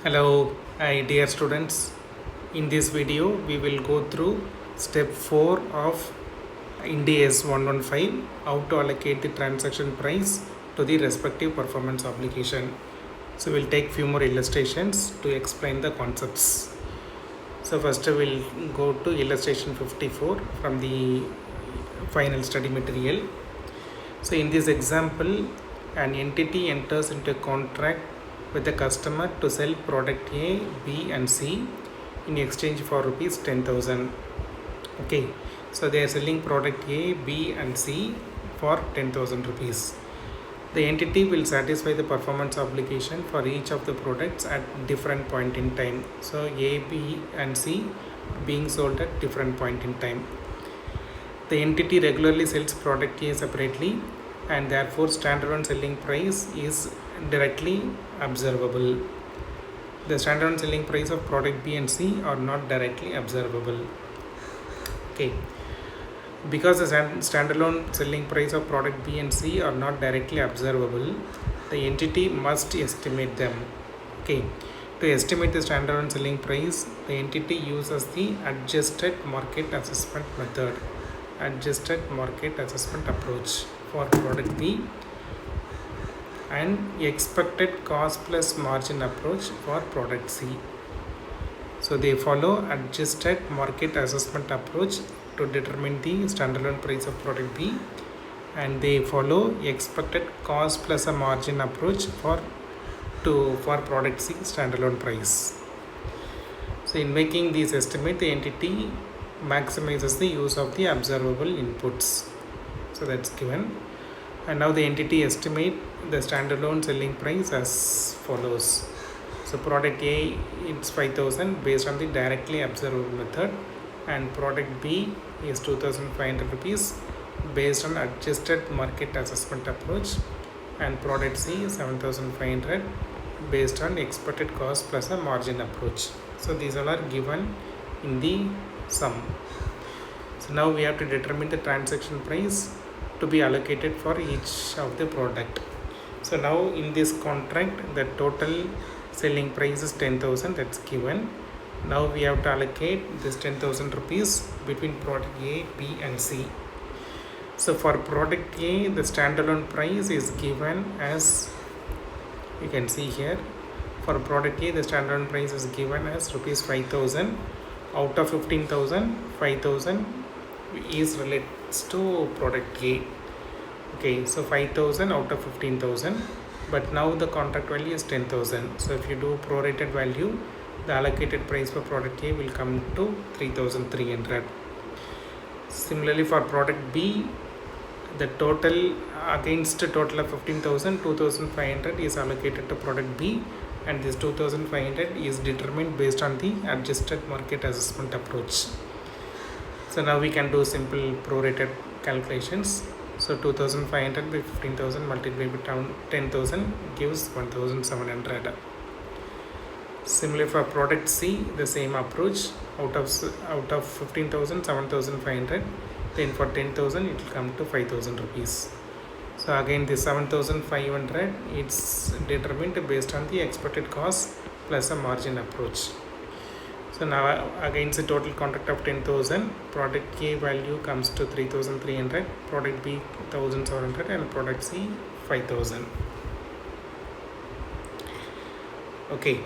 Hello, hi dear students. In this video, we will go through step 4 of IND-AS 115, how to allocate the transaction price to the respective performance obligation. So we'll take few more illustrations to explain the concepts. So first we'll go to illustration 54 from the final study material. So in this example, an entity enters into a contract with the customer to sell product A, B and C in exchange for rupees 10,000. Okay, so they are selling product A, B and C for 10,000 rupees. The entity will satisfy the performance obligation for each of the products at different point in time. So A, B and C being sold at different point in time. The entity regularly sells product A separately and therefore standalone selling price is directly observable. The standalone selling price of product B and C are not directly observable. Okay. Because the standalone selling price of product B and C are not directly observable, the entity must estimate them. Okay. To estimate the standalone selling price, the entity uses the adjusted market assessment method, adjusted market assessment approach for product B, and expected cost plus margin approach for product C. So they follow adjusted market assessment approach to determine the standalone price of product B, and they follow expected cost plus a margin approach for product C standalone price. So in making these estimate, the entity maximizes the use of the observable inputs. So that's given. And now the entity estimate the standalone selling price as follows. So product A, it's 5,000 based on the directly observable method, and product B is 2,500 rupees based on adjusted market assessment approach, and product C is 7,500 based on expected cost plus a margin approach. So these all are given in the sum. So now we have to determine the transaction price to be allocated for each of the product. So now in this contract, the total selling price is 10,000, that's given. Now we have to allocate this 10,000 rupees between product A, B and C. So for product A, the standalone price is given as, you can see here, for product A, the standalone price is given as rupees 5,000. Out of 15,000, 5,000 is relates to product A. Okay, so 5,000 out of 15,000, but now the contract value is 10,000. So if you do prorated value, the allocated price for product A will come to 3,300. Similarly for product B, the total against a total of 15,000, 2,500 is allocated to product B, and this 2,500 is determined based on the adjusted market assessment approach. So now we can do simple prorated calculations. So 2,500 by 15,000 multiplied by 10,000 gives 1,700. Similarly for product C, the same approach. Out of 15,000, 7,500. Then for 10,000, it will come to 5,000 rupees. So again, the 7,500 it's determined based on the expected cost plus a margin approach. So now against the total contract of 10,000, product A value comes to 3,300, product B 1,700, and product C 5,000. Okay,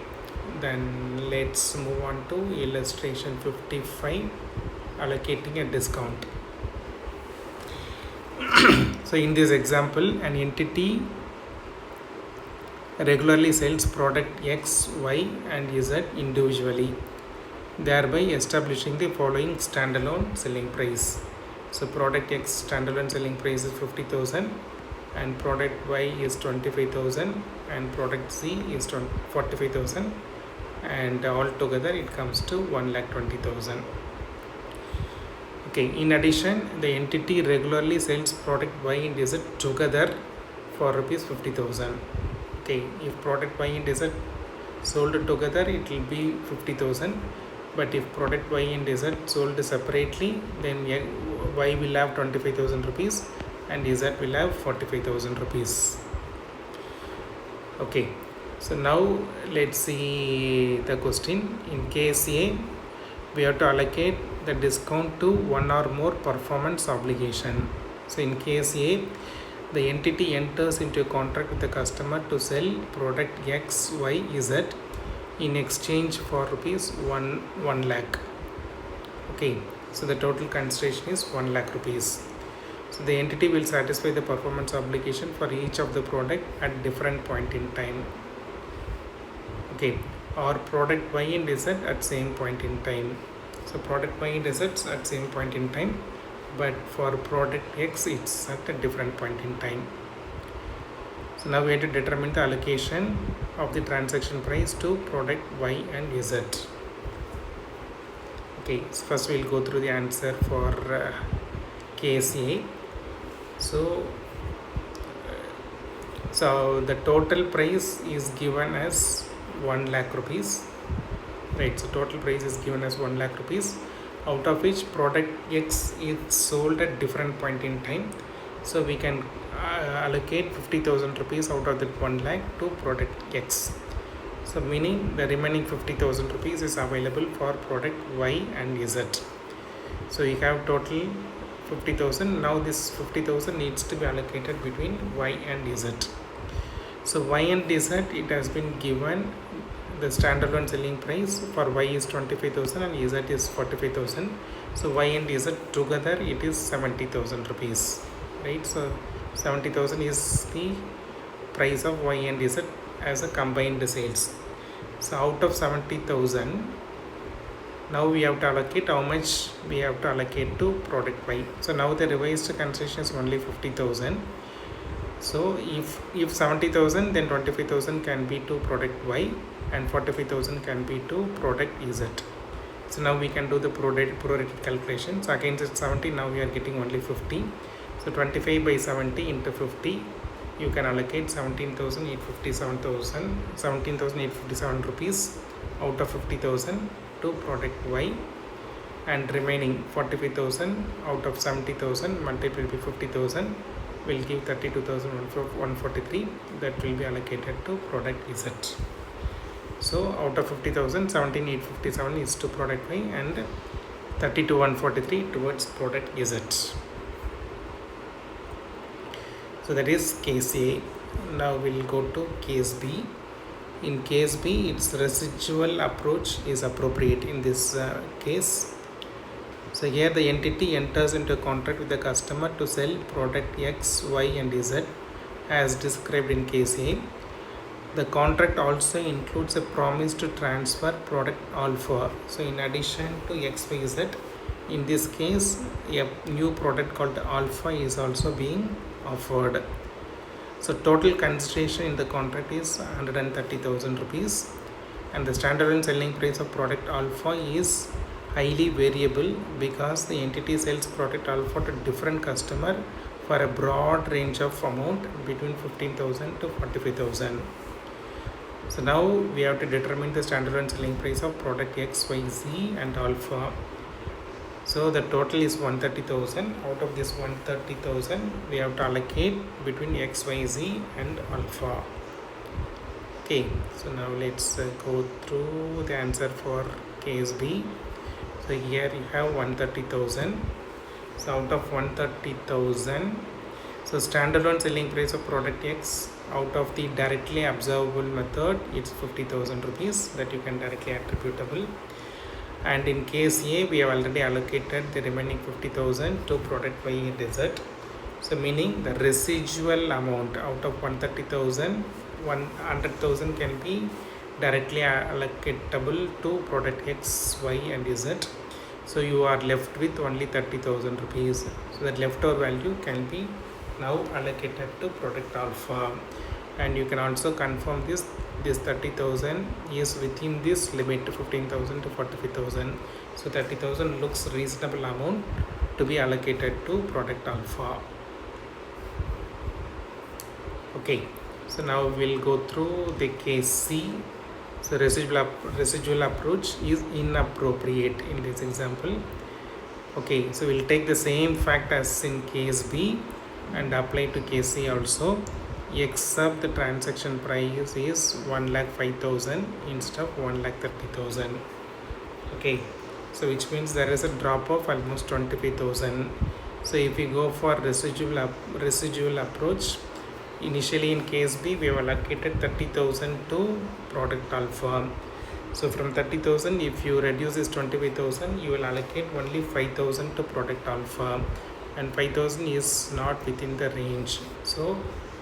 then let's move on to illustration 55, allocating a discount. So in this example, an entity regularly sells product X, Y and Z individually, thereby establishing the following standalone selling price. So product X standalone selling price is 50,000, and product Y is 25,000, and product Z is 45,000, and all together it comes to 1,20,000. Okay, in addition, the entity regularly sells product Y and Z together for rupees 50,000. Okay, if product Y and Z sold together, it will be 50,000. But if product Y and Z sold separately, then Y will have 25,000 rupees and Z will have 45,000 rupees. Okay, So now let's see the question. In case A, we have to allocate the discount to one or more performance obligation. So in case A, the entity enters into a contract with the customer to sell product X, Y, Z in exchange for rupees 1 lakh. Okay, so the total consideration is 1 lakh rupees. So the entity will satisfy the performance obligation for each of the product at different point in time. Okay, or product Y and Z at same point in time. So product Y and Z at same point in time, but for product X it's at a different point in time. So now we have to determine the allocation of the transaction price to product Y and Z. Okay, so first we'll go through the answer for case A. So the total price is given as 1 lakh rupees, right? So total price is given as 1 lakh rupees, out of which product X is sold at different point in time. So we can allocate 50,000 rupees out of that 1 lakh to product X. So meaning the remaining 50,000 rupees is available for product Y and Z. So you have total 50,000. Now this 50,000 needs to be allocated between Y and Z. So Y and Z, it has been given the standalone selling price for Y is 25,000 and Z is 45,000. So Y and Z together it is 70,000 rupees, right? So 70,000 is the price of Y and Z as a combined sales. So out of 70,000, now we have to allocate how much we have to allocate to product Y. So now the revised consideration is only 50,000. So if 70,000, then 25,000 can be to product Y and 45,000 can be to product Z. So now we can do the prorated calculation. So against 70, now we are getting only 50. So 25 by 70 into 50, you can allocate 17,857 rupees out of 50,000 to product Y, and remaining 45,000 out of 70,000 multiplied by 50,000 will give 32,143 that will be allocated to product Z. So out of 50,000, 17,857 is to product Y and 32,143 towards product Z. So that is case A. Now we'll go to case B. In case B, its residual approach is appropriate in this case. So here the entity enters into a contract with the customer to sell product X, Y and Z as described in case A. The contract also includes a promise to transfer product alpha. So in addition to X, Y, Z, in this case a new product called alpha is also being offered. So total consideration in the contract is 130,000 rupees, and the standalone selling price of product alpha is highly variable because the entity sells product alpha to different customer for a broad range of amount between 15,000 to 45,000. So now we have to determine the standalone selling price of product X, Y, Z and alpha. So the total is 130,000. Out of this 130,000, we have to allocate between X, Y, Z and alpha. Okay, so now let's go through the answer for case B. So here you have 130,000. So out of 130,000, so standalone selling price of product X out of the directly observable method, it's 50,000 rupees that you can directly attributable. And in case A, we have already allocated the remaining 50,000 to product Y and Z. So meaning the residual amount out of 130,000, 100,000 can be directly allocatable to product X, Y and Z. So you are left with only 30,000 rupees. So that leftover value can be now allocated to product alpha. And you can also confirm this 30,000 is within this limit 15,000 to 45,000. So 30,000 looks reasonable amount to be allocated to product alpha. Okay, so now we'll go through the case C. So residual approach is inappropriate in this example. Okay, so we'll take the same fact as in case B and apply to case C also. except the transaction price is 1,05,000 instead of 1,30,000. Okay, so which means there is a drop of almost 25,000. So if we go for residual approach, initially in case B we have allocated 30,000 to product alpha. So from 30,000, if you reduce this 25,000, you will allocate only 5,000 to product alpha, and 5,000 is not within the range. So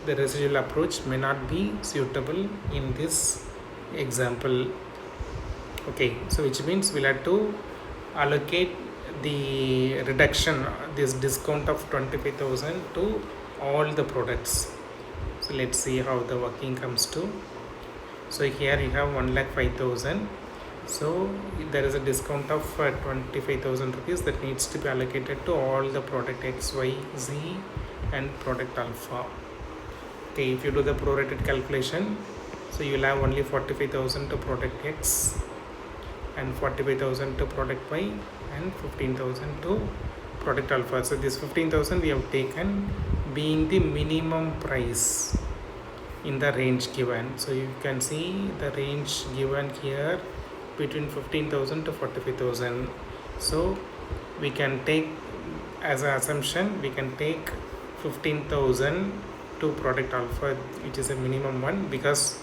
the residual approach may not be suitable in this example. Okay, so which means we'll have to allocate the reduction, this discount of 25,000 to all the products. So let's see how the working comes to. So here you have 1,05,000. So there is a discount of 25,000 rupees that needs to be allocated to all the product X, Y, Z and product alpha. Okay, if you do the prorated calculation, so you will have only 45,000 to product X and 45,000 to product Y and 15,000 to product alpha. So this 15,000 we have taken being the minimum price in the range given. So you can see the range given here between 15,000 to 45,000. So we can take as an assumption, we can take 15,000 to product alpha, which is a minimum one, because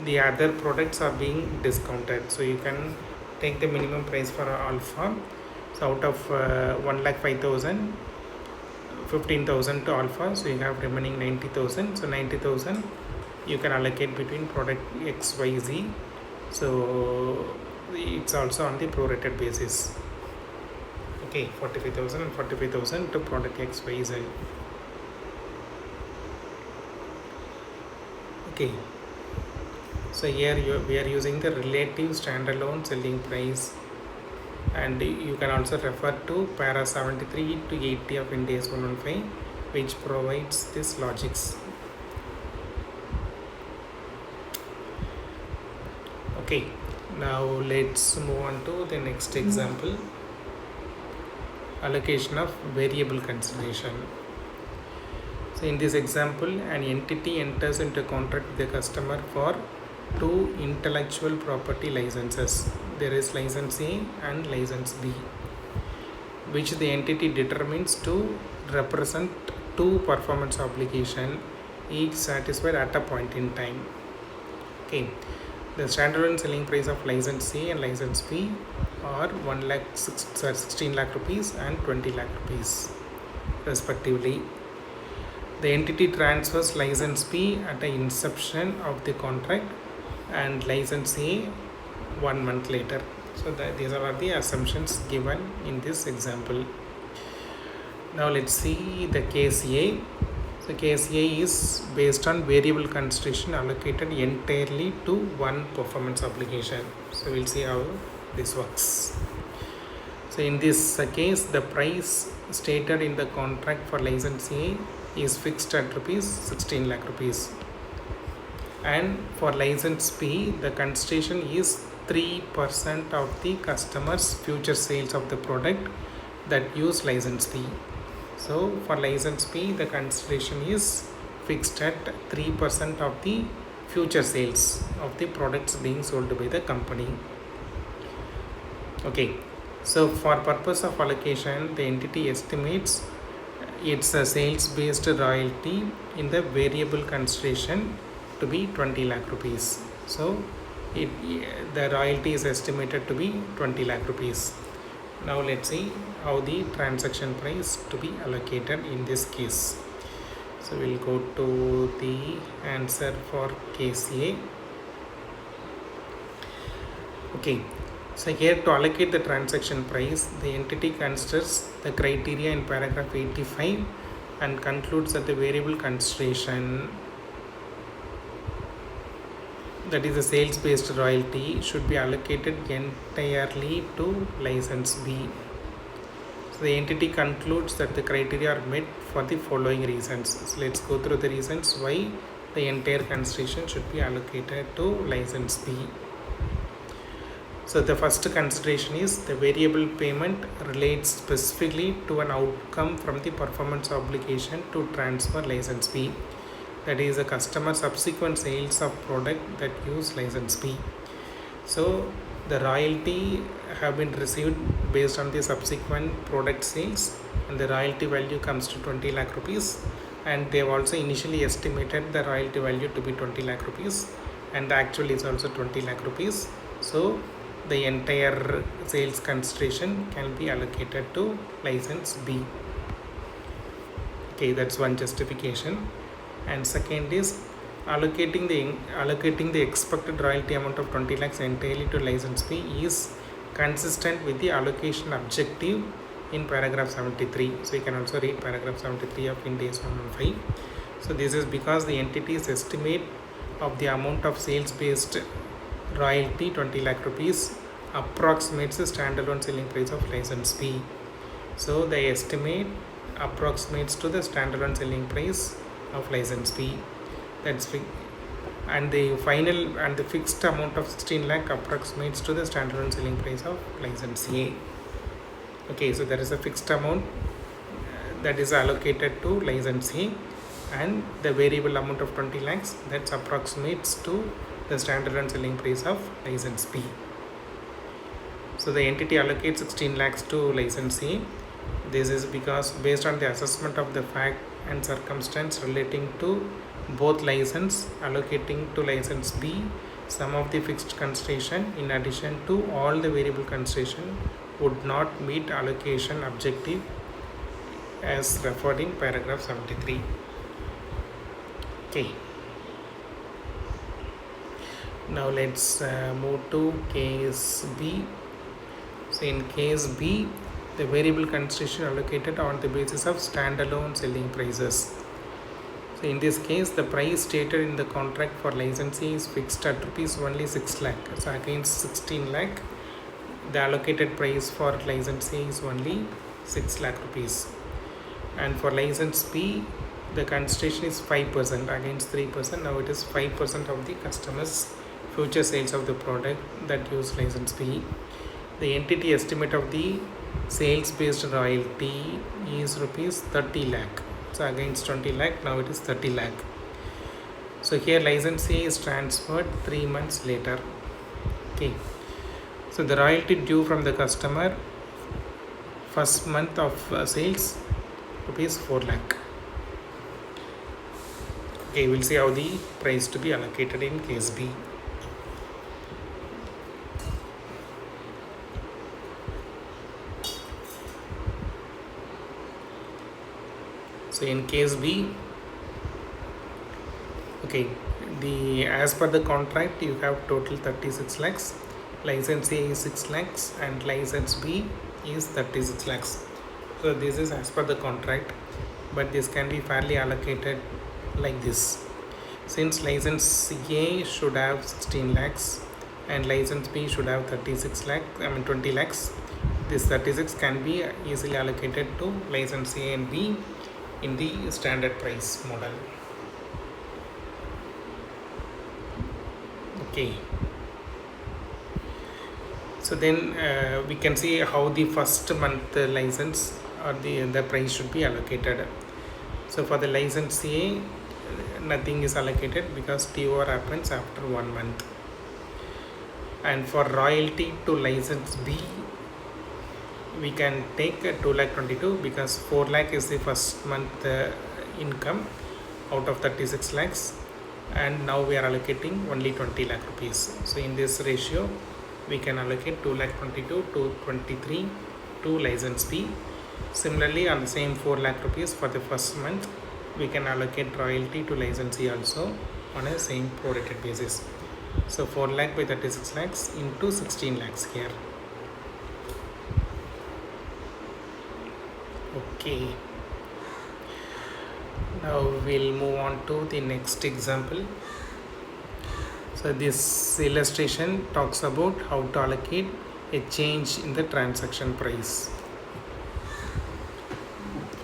the other products are being discounted. So you can take the minimum price for alpha. So out of 1,05,000, 15,000 to alpha, so you have remaining 90,000. So 90,000 you can allocate between product X, Y, Z. So it's also on the prorated basis. Okay, 45,000 and 45,000 to product X, Y, Z. Okay, so here we are using the relative standalone selling price, and you can also refer to para 73 to 80 of Ind AS 115, which provides this logics. Okay, now let's move on to the next example, allocation of variable consideration. So in this example, an entity enters into a contract with the customer for 2 intellectual property licenses. There is license A and license B, which the entity determines to represent 2 performance obligations, each satisfied at a point in time. Okay, the standalone selling price of license A and license B are 16 lakh rupees and 20 lakh rupees respectively. The entity transfers license B at the inception of the contract and license A 1 month later. So these are the assumptions given in this example. Now let's see the case A. So case A is based on variable consideration allocated entirely to one performance obligation. So we'll see how this works. So in this case, the price stated in the contract for license A is fixed at rupees 16 lakh rupees, and for license B the consideration is 3% of the customer's future sales of the product that use license B. So for license B the consideration is fixed at 3% of the future sales of the products being sold by the company. Okay, so for purpose of allocation, the entity estimates its sales based royalty in the variable consideration to be 20 lakh rupees. So the royalty is estimated to be 20 lakh rupees. Now let's see how the transaction price to be allocated in this case. So we'll go to the answer for case A. Okay, so here to allocate the transaction price, the entity considers the criteria in paragraph 85 and concludes that the variable consideration, that is the sales based royalty, should be allocated entirely to license B. So the entity concludes that the criteria are met for the following reasons. So let's go through the reasons why the entire consideration should be allocated to license B. So the first consideration is the variable payment relates specifically to an outcome from the performance obligation to transfer license B. that is a customer subsequent sales of product that use license B. So the royalty have been received based on the subsequent product sales, and the royalty value comes to 20 lakh rupees, and they have also initially estimated the royalty value to be 20 lakh rupees, and the actual is also 20 lakh rupees. So the entire sales consideration can be allocated to license B. Okay, that's one justification. And second is allocating the expected royalty amount of 20 lakhs entirely to license fee is consistent with the allocation objective in paragraph 73. So you can also read paragraph 73 of Ind AS 115. So this is because the entity's estimate of the amount of sales based royalty 20 lakh rupees approximates the standalone selling price of license fee. So the estimate approximates to the standalone selling price of license fee. That's and the final and the fixed amount of 16 lakh approximates to the standalone selling price of license A. Okay, so there is a fixed amount that is allocated to license A, and the variable amount of 20 lakhs that approximates to the standalone selling price of license B. So the entity allocates 16 lakhs to license A. This is because based on the assessment of the fact and circumstance relating to both license, allocating to license B some of the fixed consideration in addition to all the variable consideration would not meet allocation objective as referred in paragraph 73. Okay. Now let's move to case B. So in case B, the variable consideration allocated on the basis of standalone selling prices. So in this case, the price stated in the contract for licensee is fixed at rupees only 6 lakh. So against 16 lakh, the allocated price for licensee is only 6 lakh rupees. And for license B, the consideration is 5% against 3%. Now it is 5% of the customer's future sales of the product that use license B. The entity estimate of the sales based royalty is rupees 30 lakh. So against 20 lakh, now it is 30 lakh. So here licensee is transferred 3 months later. Okay. So the royalty due from the customer first month of sales rupees 4 lakh. Okay, we'll see how the price to be allocated in case B. So in case B, okay, as per the contract you have total 36 lakhs, license A is 6 lakhs and license B is 36 lakhs. So this is as per the contract, but this can be fairly allocated like this. Since license A should have 16 lakhs and license B should have 20 lakhs, this 36 can be easily allocated to license A and B in the standard price model. Okay. So then we can see how the first month license or the price should be allocated. So for the license A, nothing is allocated because TOR happens after 1 month. And for royalty to license B, we can take 2 lakh 22 because 4 lakh is the first month income out of 36 lakhs, and now we are allocating only 20 lakh rupees. So in this ratio, we can allocate 2 lakh 22 to 23 to license B. Similarly, on the same 4 lakh rupees for the first month, we can allocate royalty to licensee also on a same prorated basis. So 4 lakh by 36 lakhs into 16 lakhs here. Okay. Now we'll move on to the next example. So this illustration talks about how to allocate a change in the transaction price.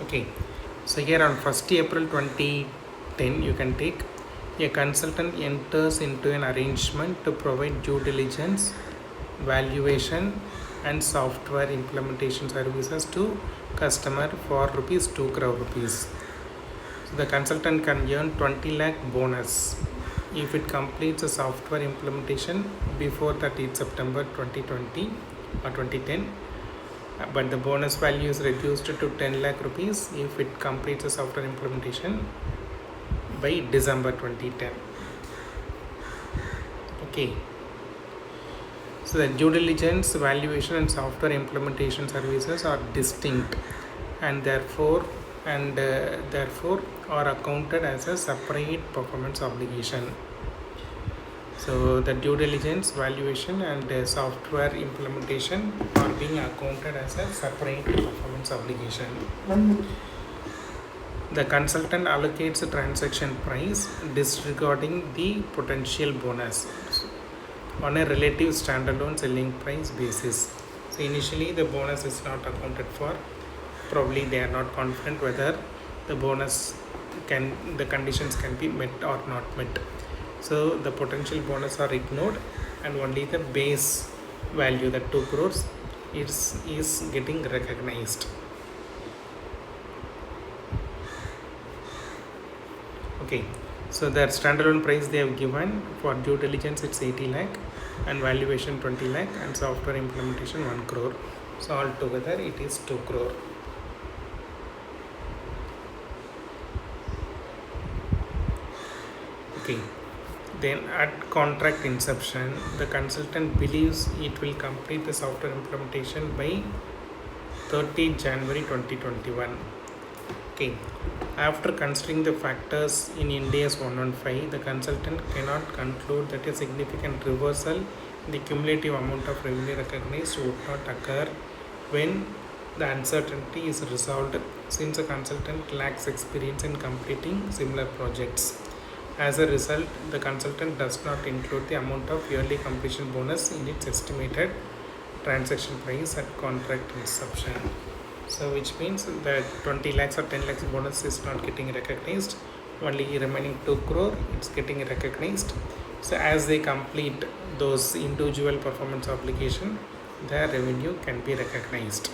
Okay. So here on 1st April 2010, you can take a consultant enters into an arrangement to provide due diligence, valuation and software implementation services to customer for rupees 2 crore rupees. The consultant can earn 20 lakh bonus if it completes a software implementation before 30th September 2020 or 2010. But the bonus value is reduced to 10 lakh rupees if it completes a software implementation by December 2010. Okay. So the due diligence, valuation and software implementation services are distinct and therefore are accounted as a separate performance obligation. So the due diligence, valuation and software implementation are being accounted as a separate performance obligation. The consultant allocates the transaction price disregarding the potential bonus on a relative standalone selling price basis. So initially the bonus is not accounted for. Probably they are not confident whether the conditions can be met or not met. So the potential bonus are ignored and only the base value, that 2 crores, is getting recognized. Okay, so their standalone price they have given for due diligence it's 80 lakh and valuation 20 lakh and software implementation 1 crore. So altogether it is 2 crore. Okay, then at contract inception, the consultant believes it will complete the software implementation by 30 January 2021. Okay, after considering the factors in Ind AS 115, the consultant cannot conclude that a significant reversal in the cumulative amount of revenue recognized would not occur when the uncertainty is resolved, since a consultant lacks experience in completing similar projects. As a result, the consultant does not include the amount of yearly completion bonus in its estimated transaction price at contract inception. So which means that 20 lakhs or 10 lakhs bonus is not getting recognized, only remaining 2 crore it's getting recognized. So as they complete those individual performance obligation, their revenue can be recognized.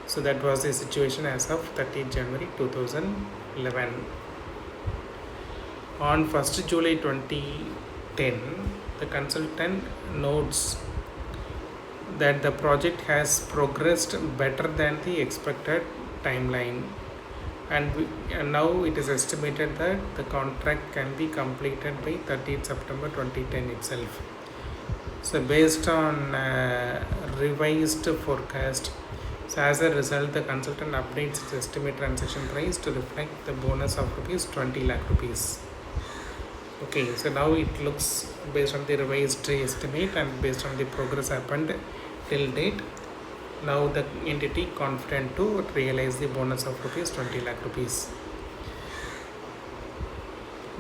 So that was the situation as of 30th January 2011. On 1st July 2010, the consultant notes that the project has progressed better than the expected timeline, and now it is estimated that the contract can be completed by 30th September 2010 itself. So based on revised forecast, so as a result, the consultant updates its estimate transaction price to reflect the bonus of ₹20 lakh rupees. Okay, so now it looks based on the revised estimate and based on the progress happened till date. Now the entity confident to realize the bonus of ₹20 lakh rupees.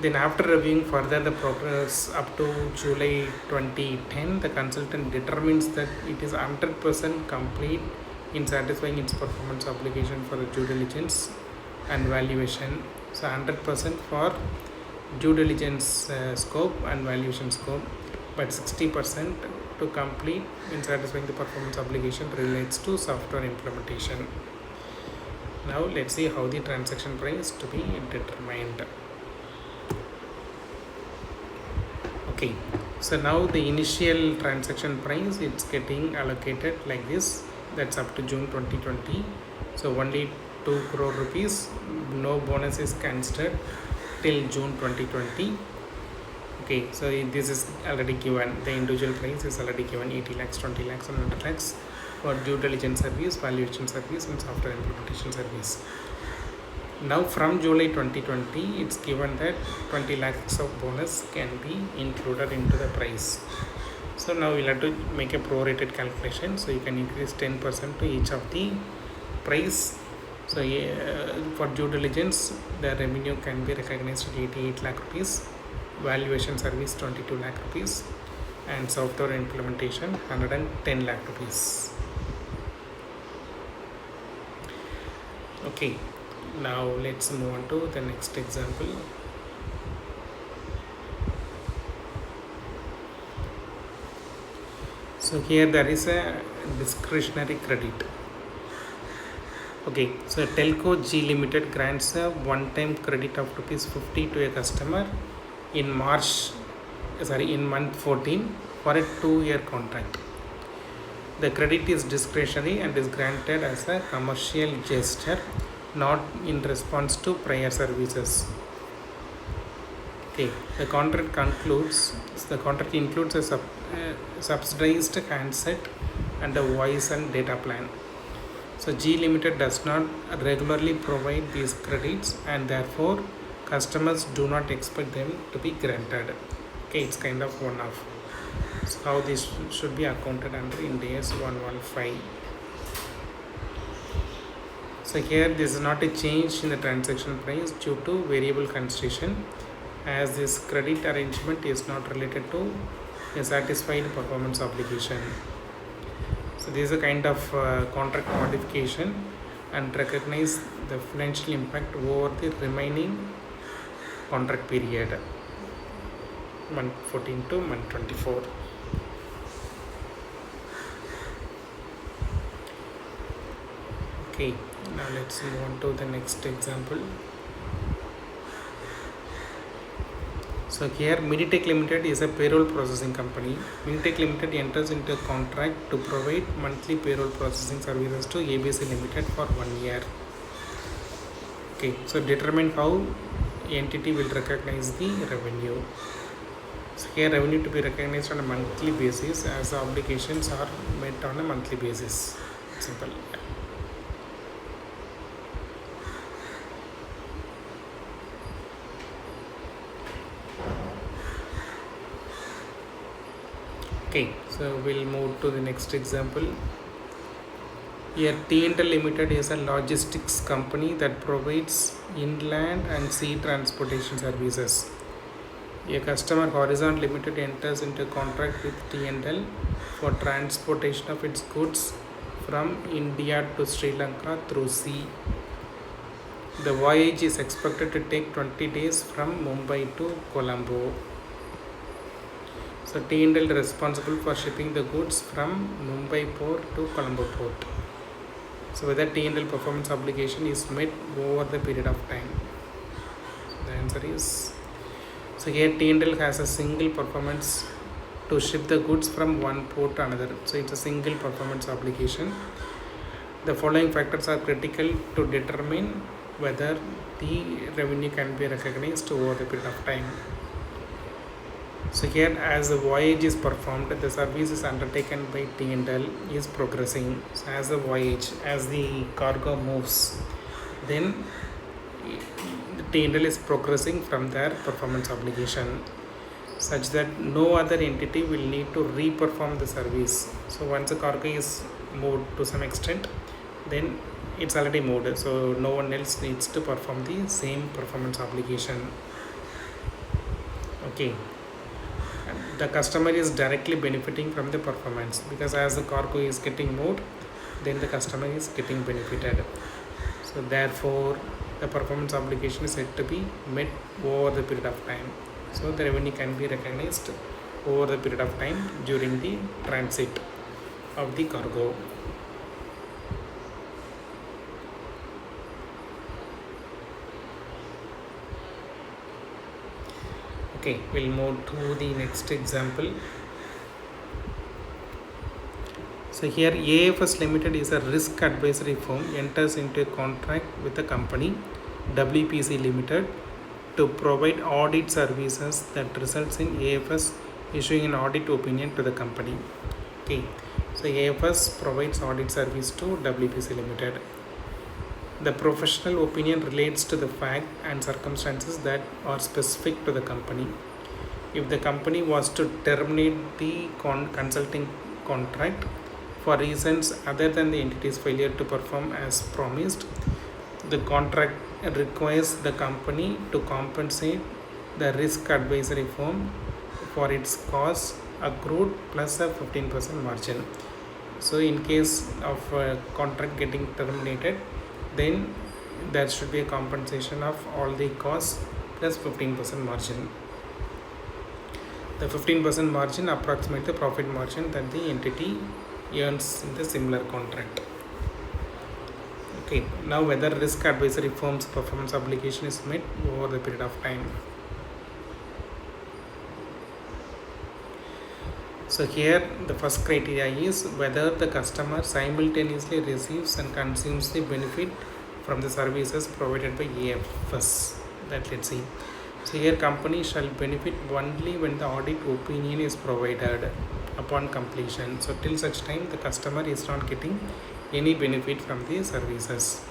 Then after reviewing further the progress up to July 2010, the consultant determines that it is 100% complete in satisfying its performance obligation for the due diligence and valuation. So 100% for due diligence scope and valuation scope, but 60% to complete in satisfying the performance obligation relates to software implementation. Now let's see how the transaction price to be determined. Okay, so now the initial transaction price it's getting allocated like this, that's up to June 2020. So only 2 crore rupees, no bonus is considered till June 2020. Okay, so this is already given, the individual price is already given, 80 lakhs, 20 lakhs and 100 lakhs for due diligence service, valuation service and software implementation service. Now from July 2020, it's given that 20 lakhs of bonus can be included into the price. So now we'll have to make a prorated calculation. So you can increase 10% to each of the price. So for due diligence, the revenue can be recognized at 88 lakh rupees, valuation service 22 lakh rupees and software implementation 110 lakh rupees. Okay, now let's move on to the next example. So here there is a discretionary credit. Okay, so Telco G Limited grants a one-time credit of rupees 50 to a customer in in month 14 for a 2-year contract. The credit is discretionary and is granted as a commercial gesture, not in response to prior services. Okay, the contract includes a subsidized handset and a voice and data plan. So G Limited does not regularly provide these credits, and therefore customers do not expect them to be granted. Okay, it's kind of one-off. So how this should be accounted under Ind AS 115. So here this is not a change in the transaction price due to variable concession, as this credit arrangement is not related to a satisfied performance obligation. So this is a kind of contract modification and recognize the financial impact over the remaining contract period, month 14 to month 24. Okay, now let's move on to the next example. So here Minitech Limited is a payroll processing company. Minitech Limited enters into a contract to provide monthly payroll processing services to ABC Limited for 1 year. Okay, so determine how entity will recognize the revenue. So here revenue to be recognized on a monthly basis, as the obligations are met on a monthly basis. Simple. Okay, so we'll move to the next example. Here T&L Limited is a logistics company that provides inland and sea transportation services. A customer, Horizon Limited, enters into a contract with T&L for transportation of its goods from India to Sri Lanka through sea. The voyage is expected to take 20 days from Mumbai to Colombo. So T&L is responsible for shipping the goods from Mumbai port to Colombo port. So whether T&L performance obligation is met over the period of time? The answer is, so here T&L has a single performance to ship the goods from one port to another. So it's a single performance obligation. The following factors are critical to determine whether the revenue can be recognized over the period of time. So here, as the voyage is performed, the service is undertaken by T&L is progressing. So as the voyage, as the cargo moves, then the T&L is progressing from their performance obligation, such that no other entity will need to re-perform the service. So once the cargo is moved to some extent, then it's already moved, so no one else needs to perform the same performance obligation. Okay, the customer is directly benefiting from the performance, because as the cargo is getting moved, then the customer is getting benefited. So therefore the performance obligation is said to be met over the period of time. So the revenue can be recognized over the period of time during the transit of the cargo. Okay, we'll move to the next example. So here AFS Limited is a risk advisory firm, enters into a contract with the company WPC Limited to provide audit services that results in AFS issuing an audit opinion to the company. Okay, so AFS provides audit service to WPC Limited. The professional opinion relates to the fact and circumstances that are specific to the company. If the company was to terminate the consulting contract for reasons other than the entity's failure to perform as promised, the contract requires the company to compensate the risk advisory firm for its costs accrued plus a 15% margin. So in case of a contract getting terminated, then there should be a compensation of all the costs plus 15% margin. The 15% margin approximates the profit margin that the entity earns in the similar contract. Okay, now whether risk advisory firm's performance obligation is met over the period of time. So here the first criteria is whether the customer simultaneously receives and consumes the benefit from the services provided by AFS. That let's see. So here company shall benefit only when the audit opinion is provided upon completion. So till such time the customer is not getting any benefit from the services.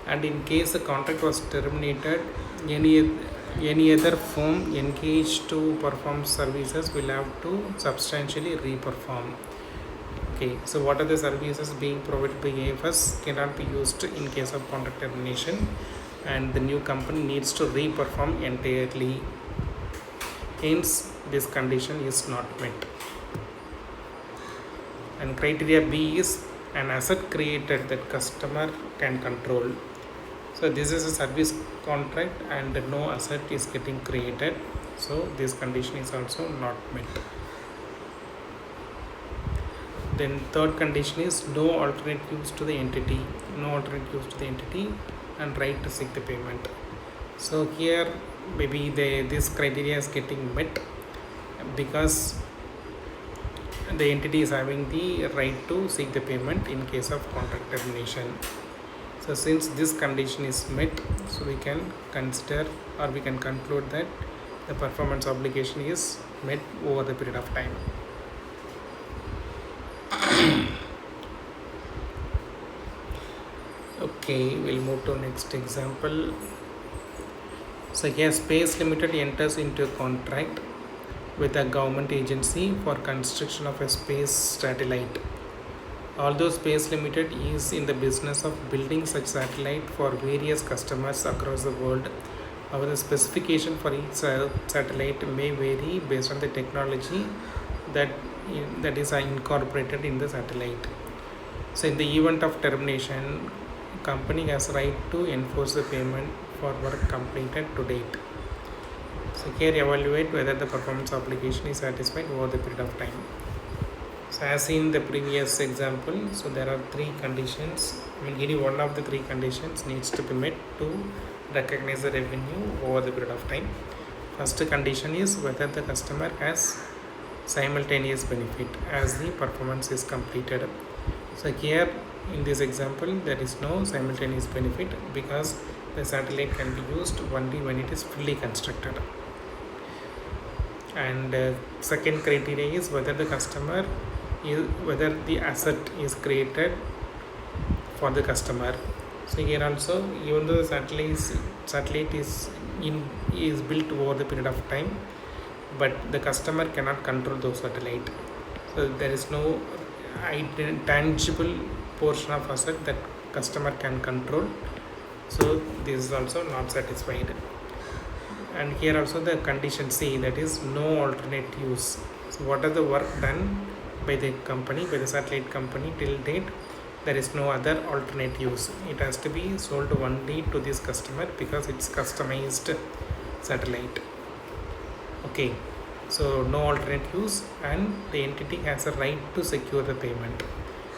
And in case the contract was terminated, any other firm engaged to perform services will have to substantially re-perform. Okay, so what are the services being provided by AFS cannot be used in case of contract termination, and the new company needs to re-perform entirely. Hence, this condition is not met. And criteria B is an asset created that customer can control. So this is a service contract and no asset is getting created. So this condition is also not met. Then third condition is no alternate use to the entity. No alternate use to the entity and right to seek the payment. So here maybe this criteria is getting met because the entity is having the right to seek the payment in case of contract termination. So since this condition is met, so we can consider or we can conclude that the performance obligation is met over the period of time. Okay, we'll move to next example. So here Space Limited enters into a contract with a government agency for construction of a space satellite. Although Space Limited is in the business of building such satellite for various customers across the world, however, the specification for each satellite may vary based on the technology that is incorporated in the satellite. So in the event of termination, company has right to enforce the payment for work completed to date. So here evaluate whether the performance obligation is satisfied over the period of time. So as in the previous example, so there are three conditions. Any one of the three conditions needs to be met to recognize the revenue over the period of time. First condition is whether the customer has simultaneous benefit as the performance is completed. So here in this example there is no simultaneous benefit because the satellite can be used only when it is fully constructed. And second criteria is whether the customer whether the asset is created for the customer. So here also, even though the satellite is built over the period of time, but the customer cannot control those satellite. So there is no tangible portion of asset that customer can control. So this is also not satisfied. And here also the condition C, that is no alternate use. So what are the work done by the company, by the satellite company till date? There is no other alternate use. It has to be sold only to this customer because it's customized satellite. Okay, so no alternate use and the entity has a right to secure the payment.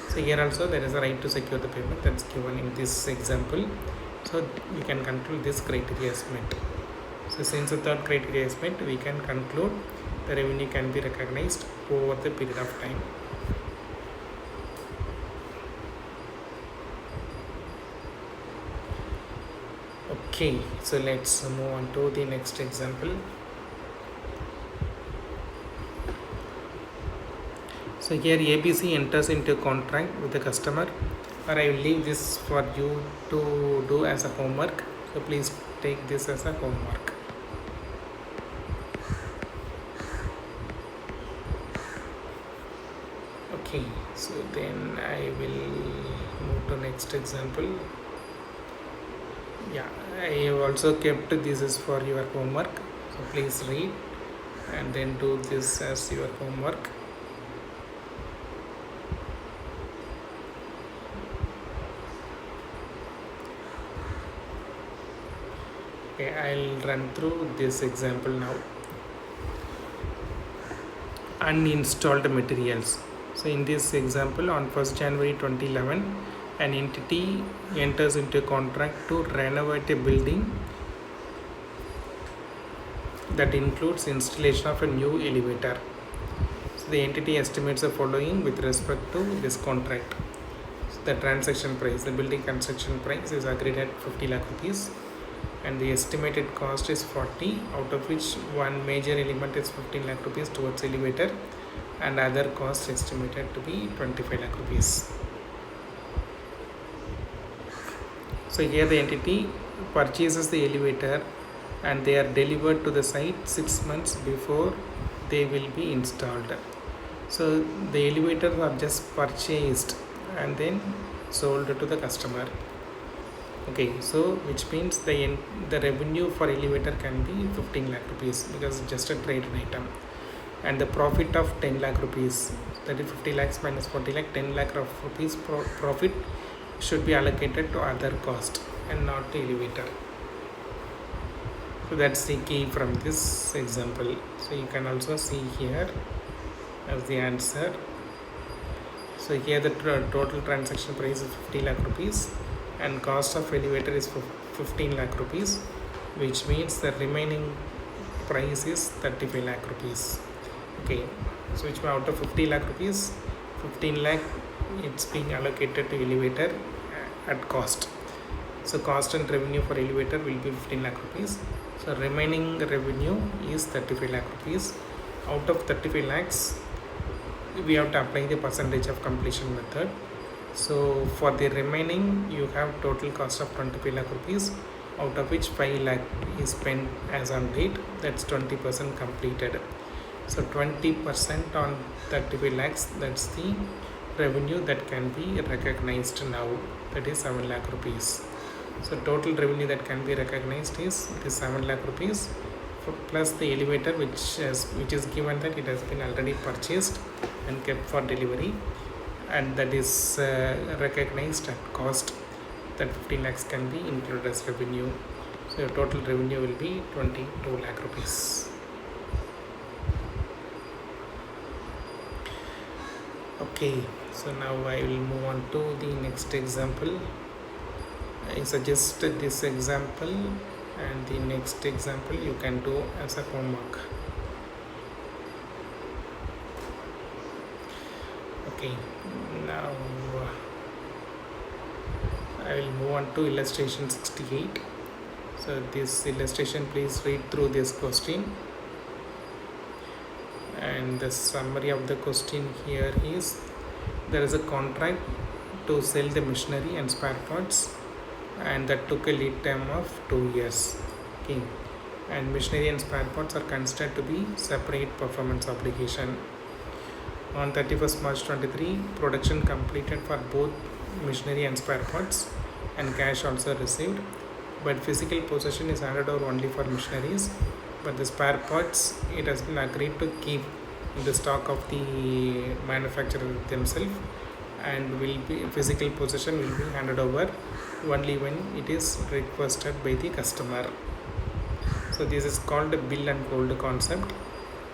So here also there is a right to secure the payment that's given in this example. So we can conclude this criteria is met. So since the third criteria is met, we can conclude the revenue can be recognized over the period of time. Okay, so let's move on to the next example. So here ABC enters into a contract with the customer, or I will leave this for you to do as a homework. So please take this as a homework. Okay, so then I will move to next example. Yeah, I have also kept this is for your homework. So please read and then do this as your homework. Okay, I'll run through this example now. Uninstalled materials. So in this example, on 1st January 2011, an entity enters into a contract to renovate a building that includes installation of a new elevator. So the entity estimates the following with respect to this contract. So the transaction price, the building construction price is agreed at 50 lakh rupees and the estimated cost is 40, out of which one major element is 15 lakh rupees towards elevator and other costs estimated to be 25 lakh rupees. So here the entity purchases the elevator and they are delivered to the site 6 months before they will be installed. So the elevators are just purchased and then sold to the customer. Okay, so which means the revenue for elevator can be 15 lakh rupees because it's just a traded item, and the profit of 10 lakh rupees, that is 50 lakhs minus 40 lakh, 10 lakh of rupees profit should be allocated to other cost and not to elevator. So that's the key from this example. So you can also see here as the answer. So here the total transaction price is 50 lakh rupees and cost of elevator is 15 lakh rupees, which means the remaining price is 35 lakh rupees. Okay, so which means out of 50 lakh rupees, 15 lakh it's being allocated to elevator at cost. So cost and revenue for elevator will be 15 lakh rupees. So remaining revenue is 35 lakh rupees. Out of 35 lakhs, we have to apply the percentage of completion method. So for the remaining, you have total cost of 25 lakh rupees, out of which 5 lakh is spent as on date, that's 20% completed. So 20% on 35 lakhs, that's the revenue that can be recognized now, that is 7 lakh rupees. So total revenue that can be recognized is 7 lakh rupees plus the elevator which is given that it has been already purchased and kept for delivery, and that is recognized at cost. That 15 lakhs can be included as revenue. So your total revenue will be 22 lakh rupees. Okay, so now I will move on to the next example. I suggest this example and the next example you can do as a homework. Okay, now I will move on to illustration 68. So this illustration, please read through this question, and the summary of the question here is there is a contract to sell the machinery and spare parts, and that took a lead time of 2 years. Okay, and machinery and spare parts are considered to be separate performance obligation. On 31st March 23, production completed for both machinery and spare parts, and cash also received, but physical possession is handed over only for machineries, but the spare parts it has been agreed to keep in the stock of the manufacturer themselves, and will be physical possession will be handed over only when it is requested by the customer. So this is called a bill and hold concept.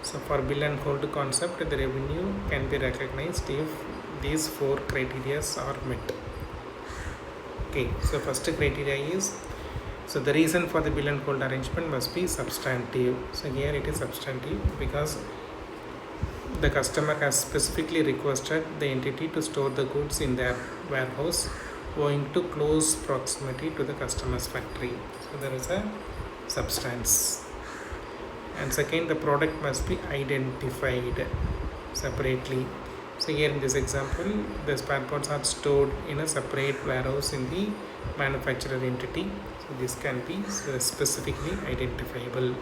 So for bill and hold concept, the revenue can be recognized if these 4 criteria are met. Okay, so first criteria is, so the reason for the bill and hold arrangement must be substantive. So here it is substantive because the customer has specifically requested the entity to store the goods in their warehouse owing to close proximity to the customer's factory. So there is a substance. And second, the product must be identified separately. So here in this example, the spare parts are stored in a separate warehouse in the manufacturer entity. So this can be specifically identifiable.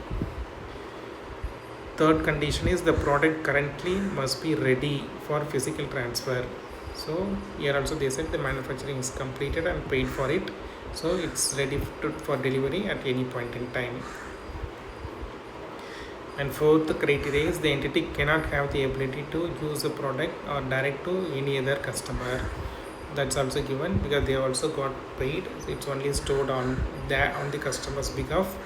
Third condition is the product currently must be ready for physical transfer. So here also they said the manufacturing is completed and paid for it, so it's ready for delivery at any point in time. And fourth criteria is the entity cannot have the ability to use the product or direct to any other customer. That's also given because they also got paid. So it's only stored on the customer's behalf,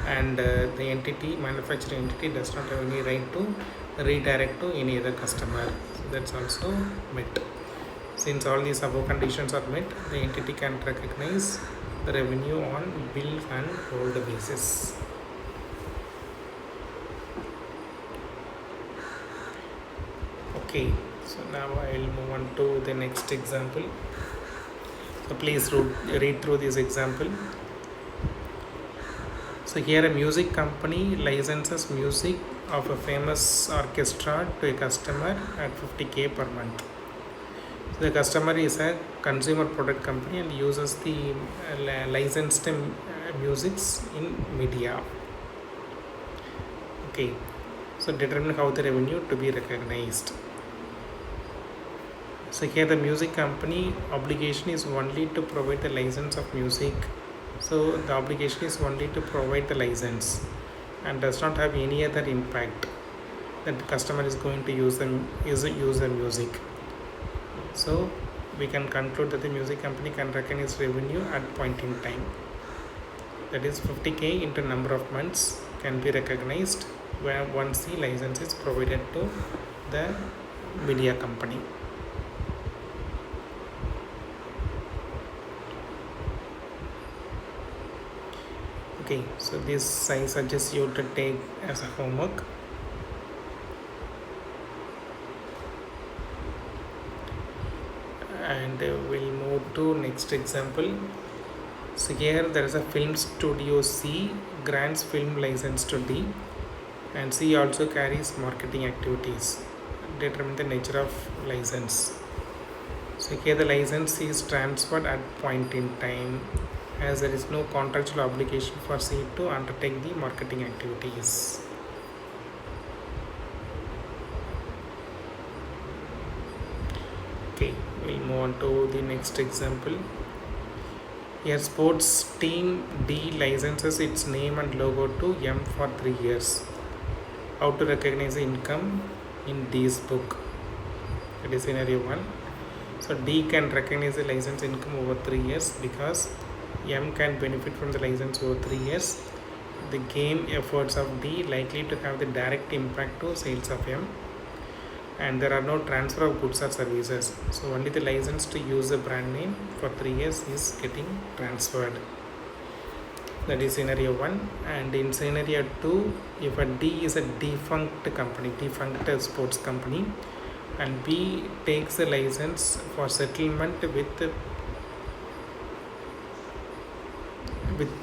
and the manufacturing entity does not have any right to redirect to any other customer. So that's also met. Since all these above conditions are met, the entity can recognize the revenue on bill and hold basis. Okay, so now I'll move on to the next example. So please read through this example. So here a music company licenses music of a famous orchestra to a customer at 50K per month. So the customer is a consumer product company and uses the licensed musics in media. Okay, so determine how the revenue to be recognized. So here the music company obligation is only to provide the license of music. So the obligation is only to provide the license and does not have any other impact that the customer is going to use the music. So we can conclude that the music company can recognize revenue at point in time. That is 50K into number of months can be recognized when once the license is provided to the media company. Okay, so this I suggest you to take as a homework. And we'll move to next example. So here there is a film studio C grants film license to D, and C also carries marketing activities. Determine the nature of license. So here the license is transferred at point in time, as there is no contractual obligation for C to undertake the marketing activities. Okay, we'll move on to the next example. Here sports team D licenses its name and logo to M for 3 years. How to recognize the income in D's book? That is scenario 1. So D can recognize the license income over 3 years because M can benefit from the license over 3 years. The game efforts of D likely to have the direct impact to sales of M, and there are no transfer of goods or services. So only the license to use the brand name for 3 years is getting transferred. That is scenario 1. And in scenario 2, if a D is a defunct company, defunct sports company, and B takes the license for settlement with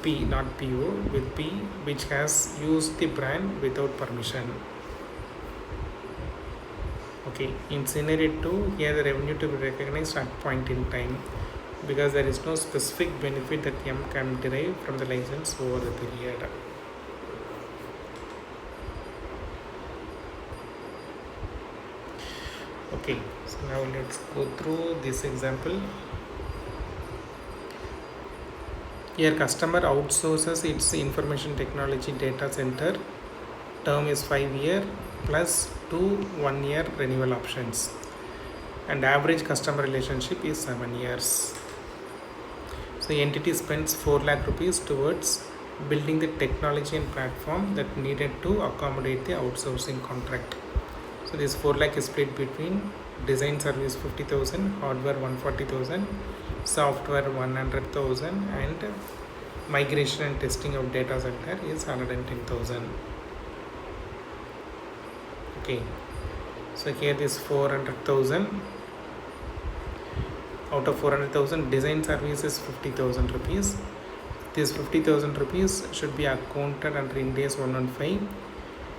P, not PO, with P, which has used the brand without permission. Okay, in scenario 2, here the revenue to be recognized at point in time because there is no specific benefit that M can derive from the license over the period. Okay, so now let's go through this example. Here customer outsources its information technology data center. Term is 5 year plus 2 1-year renewal options, and average customer relationship is 7 years. So the entity spends 4 lakh rupees towards building the technology and platform that needed to accommodate the outsourcing contract. So this 4 lakh is split between design service 50,000, hardware 140,000, software 100,000, and migration and testing of data center is 110,000. Okay, so here this 400,000, out of 400,000 design service is 50,000 rupees. This 50,000 rupees should be accounted under Ind AS 115.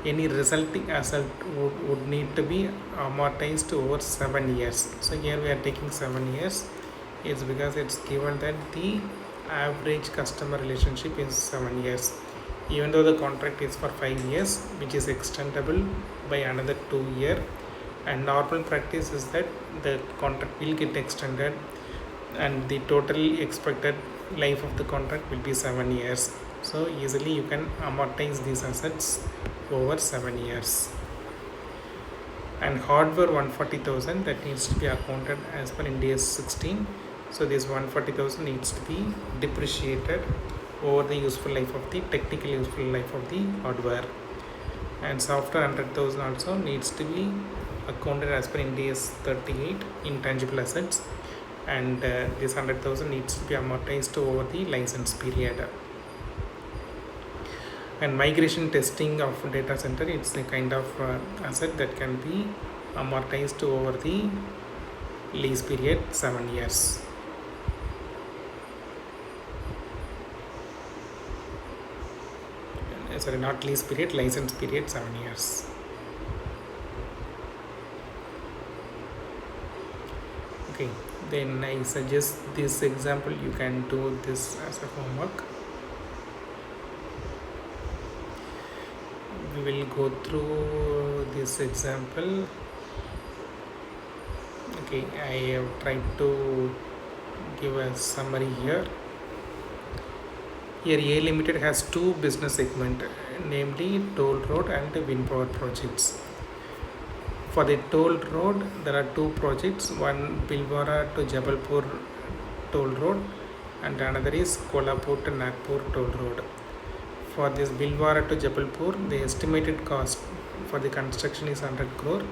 Any resulting asset would need to be amortized over 7 years. So here we are taking 7 years. It's because it's given that the average customer relationship is 7 years. Even though the contract is for 5 years, which is extendable by another 2 years, and normal practice is that the contract will get extended and the total expected life of the contract will be 7 years. So easily you can amortize these assets over 7 years. And hardware 140,000, that needs to be accounted as per Ind AS 16. So this 140,000 needs to be depreciated over the useful life of the technical useful life of the hardware. And software 100,000 also needs to be accounted as per Ind AS 38 intangible assets, and this 100,000 needs to be amortized over the license period. And migration testing of data center, it's a kind of asset that can be amortized over the lease period 7 years. Sorry, not lease period, license period 7 years. Okay, then I suggest this example, you can do this as a homework. We will go through this example. Okay, I have tried to give a summary here. Here A Limited has two business segments, namely toll road and wind power projects. For the toll road, there are two projects, one Bhilwara to Jabalpur toll road and another is Kolhapur to Nagpur toll road. For this Bhilwara to Jabalpur, the estimated cost for the construction is 100 crore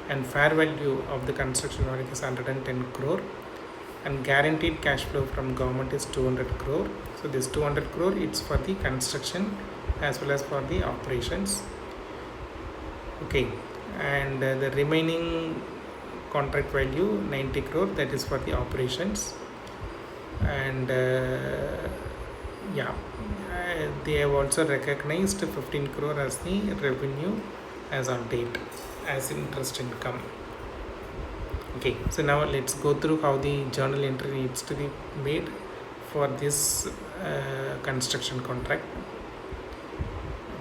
and fair value of the construction work is 110 crore and guaranteed cash flow from government is 200 crore. So this 200 crore, it's for the construction as well as for the operations. Okay, and the remaining contract value 90 crore, that is for the operations. And they have also recognized 15 crore as the revenue as on date as interest income. Okay, so now let's go through how the journal entry needs to be made for this construction contract.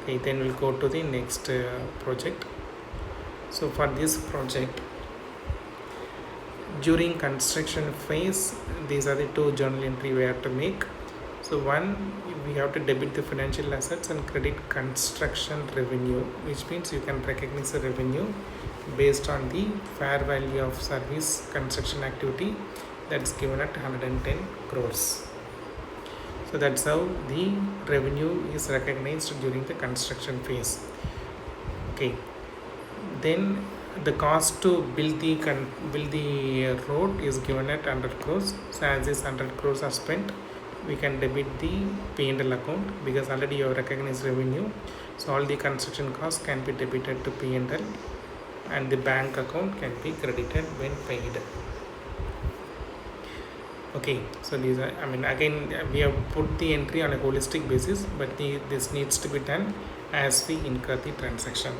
Okay, then we'll go to the next project. So for this project, during construction phase, these are the two journal entry we have to make. So one, we have to debit the financial assets and credit construction revenue, which means you can recognize the revenue based on the fair value of service construction activity that's given at 110 crores. So that's how the revenue is recognized during the construction phase. Okay, then the cost to build the road is given at 100 crores. So as this 100 crores are spent, we can debit the P&L account because already you have recognized revenue. So all the construction costs can be debited to P&L and the bank account can be credited when paid. Okay, so these are, again we have put the entry on a holistic basis, but this needs to be done as we incur the transaction.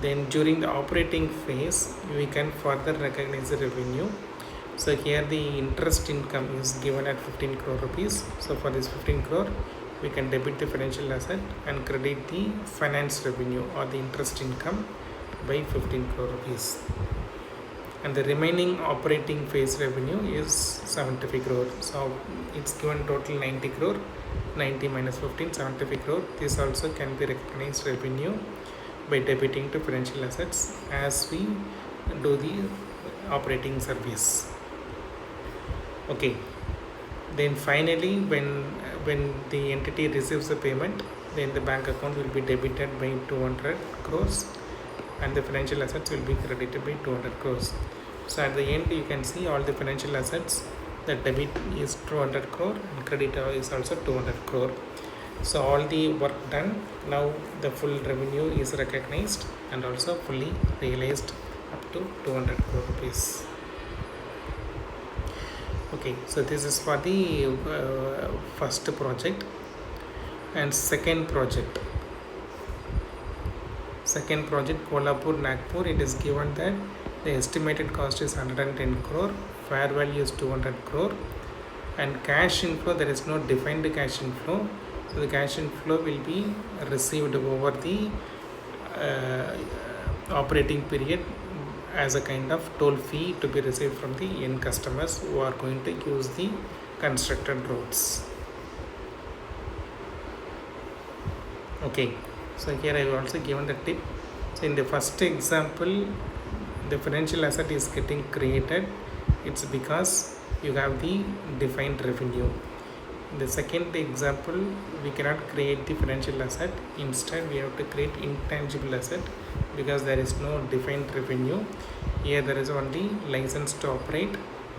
Then during the operating phase, we can further recognize the revenue. So here the interest income is given at 15 crore rupees. So for this 15 crore, we can debit the financial asset and credit the finance revenue or the interest income by 15 crore rupees. And the remaining operating phase revenue is 75 crore. So it's given total 90 crore, 90 minus 15, 75 crore. This also can be recognized revenue by debiting to financial assets as we do the operating service. Okay, then finally when the entity receives the payment, then the bank account will be debited by 200 crores and the financial assets will be credited by 200 crores. So at the end you can see all the financial assets, the debit is 200 crore and credit is also 200 crore. So all the work done, now the full revenue is recognized and also fully realized up to 200 crore rupees. Okay, so this is for the first project. And second project Kolhapur Nagpur, it is given that the estimated cost is 110 crore, fair value is 200 crore, and cash inflow, there is no defined cash inflow. So the cash inflow will be received over the operating period as a kind of toll fee to be received from the end customers who are going to use the constructed roads. Okay, so here I have also given the tip. So in the first example, the financial asset is getting created. It's because you have the defined revenue. In the second example, we cannot create the financial asset. Instead, we have to create intangible asset, because there is no defined revenue. Here there is only license to operate,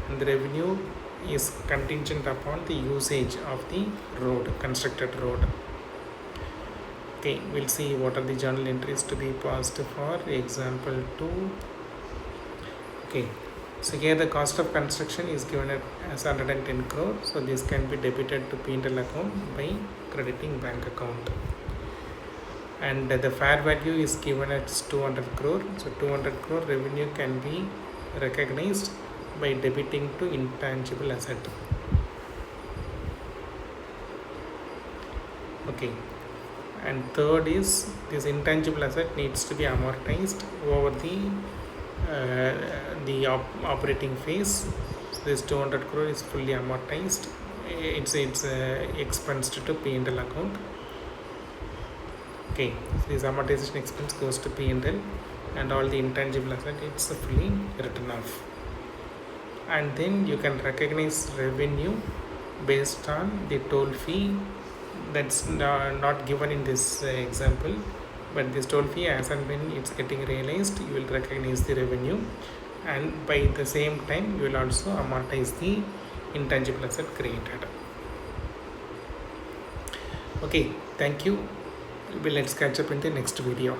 and the revenue is contingent upon the usage of the road, constructed road. Okay, we'll see what are the journal entries to be passed for example 2. Okay, so here the cost of construction is given as 110 crore. So this can be debited to P&L account by crediting bank account. And the fair value is given as 200 crore. So 200 crore revenue can be recognized by debiting to intangible asset. Okay, and third is this intangible asset needs to be amortized over the operating phase. So this 200 crore is fully amortized. It's expensed to P&L account. Okay, so this amortization expense goes to P&L, and all the intangible asset it's fully written off. And then you can recognize revenue based on the toll fee. That's not given in this example, but this toll fee, as and when it's getting realized, you will recognize the revenue, and by the same time you will also amortize the intangible asset created. Okay, thank you. Let's catch up in the next video.